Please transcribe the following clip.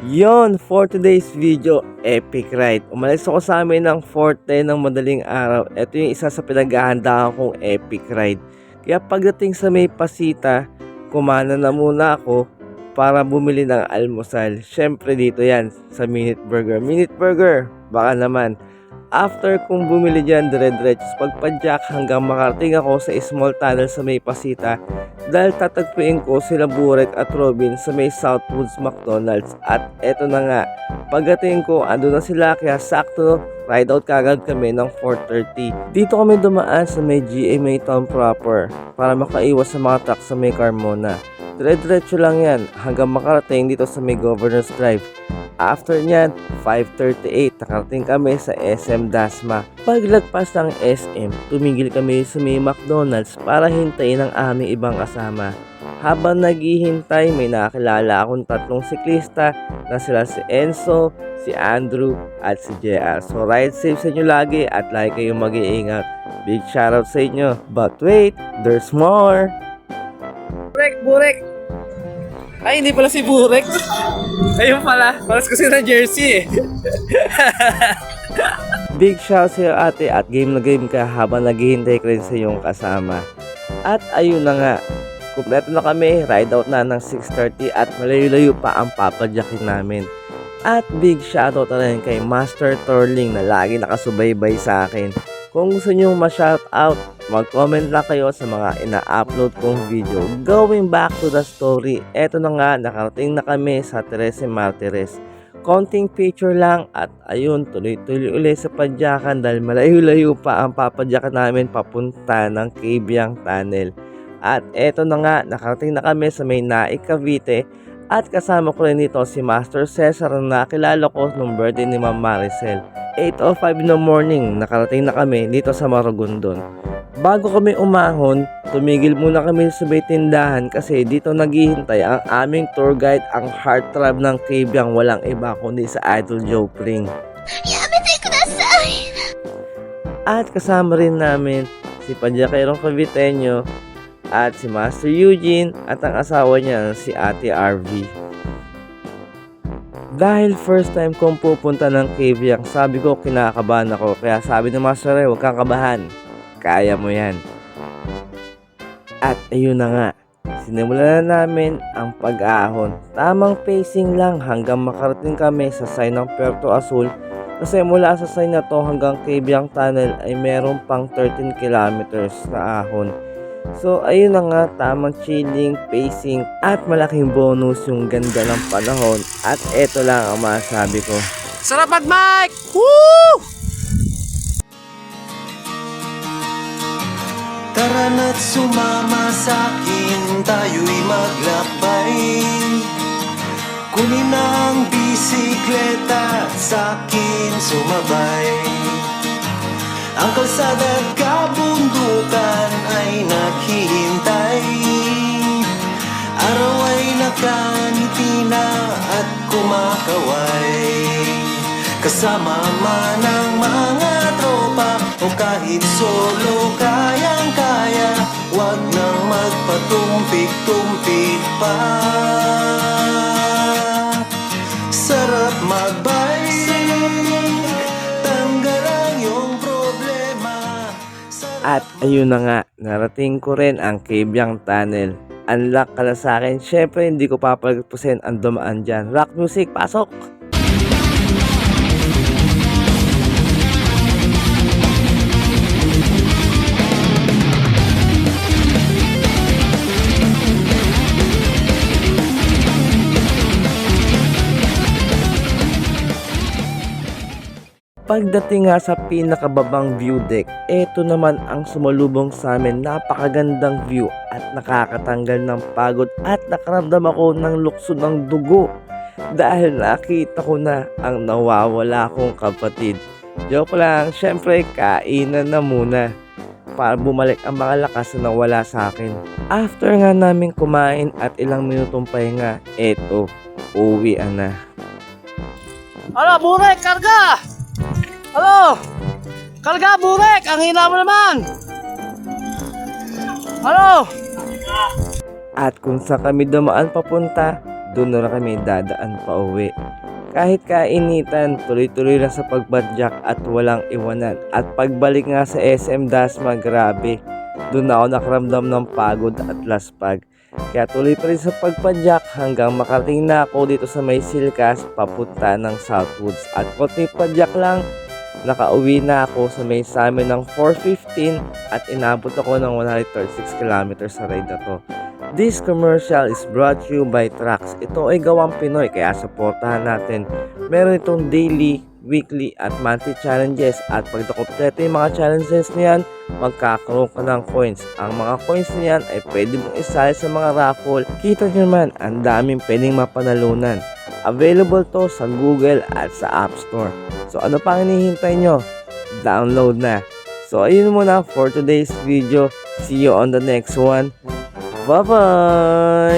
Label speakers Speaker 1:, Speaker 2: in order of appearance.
Speaker 1: Yon, for today's video, epic ride. Umalis ako sa amin ng 4:10 ng madaling araw. Ito yung isa sa pinaghahandaan kong epic ride. Kaya pagdating sa may Pasita, kumana na muna ako para bumili ng almusal. Syempre dito yan, sa Minute Burger. Minute Burger, baka naman. After kong bumili dyan, dire-diretso pagpadyak hanggang makarating ako sa small tunnel sa may Pasita dahil tatagpuin ko sila Burek at Robin sa may Southwoods McDonald's. At eto na nga, pagdating ko, ando na sila kaya sakto, ride out kagad kami ng 4:30. Dito kami dumaan sa may GMA Town proper para makaiwas sa mga truck sa may Carmona. Dire-diretso lang yan hanggang makarating dito sa may Governor's Drive. After nyan, 5:38, nakarating kami sa SM Dasma. Paglagpas ng SM, tumigil kami sa may McDonald's para hintayin ang aming ibang kasama. Habang naghihintay, may nakakilala akong tatlong siklista na sila si Enzo, si Andrew, at si JR. So ride safe sa inyo lagi at lagi kayong mag-iingat. Big shoutout sa inyo. But wait, there's more! Burek! Ay, hindi pala si Burek. Ayun pala. Paras kasi ng jersey eh. Big shout sa iyo ate at game na game ka habang naghihintay ka rin sa iyong kasama. At ayun na nga. Kumpleto na kami. Ride out na ng 6:30 at malayo-layo pa ang papadyakin namin. At big shoutout na rin kay Master Torling na lagi nakasubaybay sa akin. Kung gusto nyo ma-shoutout, mag-comment lang kayo sa mga ina-upload kong video. Going back to the story, eto na nga, nakarating na kami sa Trece Martires. Konting picture lang at ayun, tuloy-tuloy ulit sa padyakan dahil malayo-layo pa ang papadyakan namin papunta ng Cabiang Tunnel. At eto na nga, nakarating na kami sa may Naik, Cavite at kasama ko rin dito si Master Cesar na nakilala ko nung birthday ni Ma'am Maricel. 8:05 in the morning, nakarating na kami dito sa Maragondon. Bago kami umahon, tumigil muna kami sa may tindahan kasi dito naghihintay ang aming tour guide, ang heartthrob ng Cabiang, walang iba kundi sa Idol Joe Pring. Yamete kudasai! At kasama rin namin si Padyakerong Caviteño at si Master Eugene at ang asawa niya si Ate RV. Dahil first time kong pupunta ng Cabiang, sabi ko kinakabahan ako. Kaya sabi ng Master Ray, huwag kang kabahan. Kaya mo yan. At ayun na nga, sinimulan na namin ang pag-ahon. Tamang pacing lang hanggang makarating kami sa sign ng Puerto Azul. Kasi mula sa sign na to hanggang Cabiang Tunnel ay meron pang 13 kilometers na ahon. So ayun na nga, tamang chilling, pacing at malaking bonus yung ganda ng panahon. At eto lang ang masabi ko. Sarap mag-mic! Woo!
Speaker 2: Tara na't sumama sa'kin, tayo'y maglakbay. Kunin ang bisikleta, sa'kin sumabay. Ang kalsada at kabundukan ay naghihintay. Araw ay nakangiti na at kumakaway. Kasama man ang mga tropa o kahit solo, kayang-kaya. Huwag nang magpatumpik-tumpik pa. Sarap magbike, tanggal ang iyong problema.
Speaker 1: At ayun na nga, narating ko rin ang Cabiang Tunnel. Unlock ka na sa akin. Syempre hindi ko papalagpusin ang dumaan dyan. Rock music, pasok! Pagdating nga sa pinakababang view deck, eto naman ang sumalubong sa amin. Napakagandang view at nakakatanggal ng pagod at nakaramdam ako ng lukso ng dugo dahil nakita ko na ang nawawala kong kapatid. Joke lang, syempre kainan na muna para bumalik ang mga lakas na nawala sa akin. After nga namin kumain at ilang minutong pahinga, eto, uwi na.
Speaker 3: Ano, Burek, karga! Halo! Karga, Burek! Ang hina mo naman! Halo!
Speaker 1: At kung sa kami dumaan papunta, doon na kami dadaan pa uwi. Kahit kainitan, tuloy-tuloy lang sa pagbadyak at walang iwanan. At pagbalik nga sa SM Dasma, grabe. Doon na ako nakaramdam ng pagod at laspag. Kaya tuloy pa rin sa pagpadyak hanggang makarating na ako dito sa may Silkas papunta ng Southwoods. At konting padyak lang, nakauwi na ako sa may summit ng 4:15 at inabot ako ng 136 kilometers sa ride na to. This commercial is brought to you by Trax. Ito ay gawang Pinoy kaya supportahan natin. Meron itong daily, weekly at monthly challenges at pag nakompleto yung mga challenges niyan, magkakaroon ka ng coins. Ang mga coins niyan ay pwede mong isali sa mga raffle. Kita nyo naman, ang daming pwedeng mapanalunan. Available to sa Google at sa App Store. So ano pang hinihintay nyo? Download na. So ayun muna for today's video. See you on the next one. Bye-bye!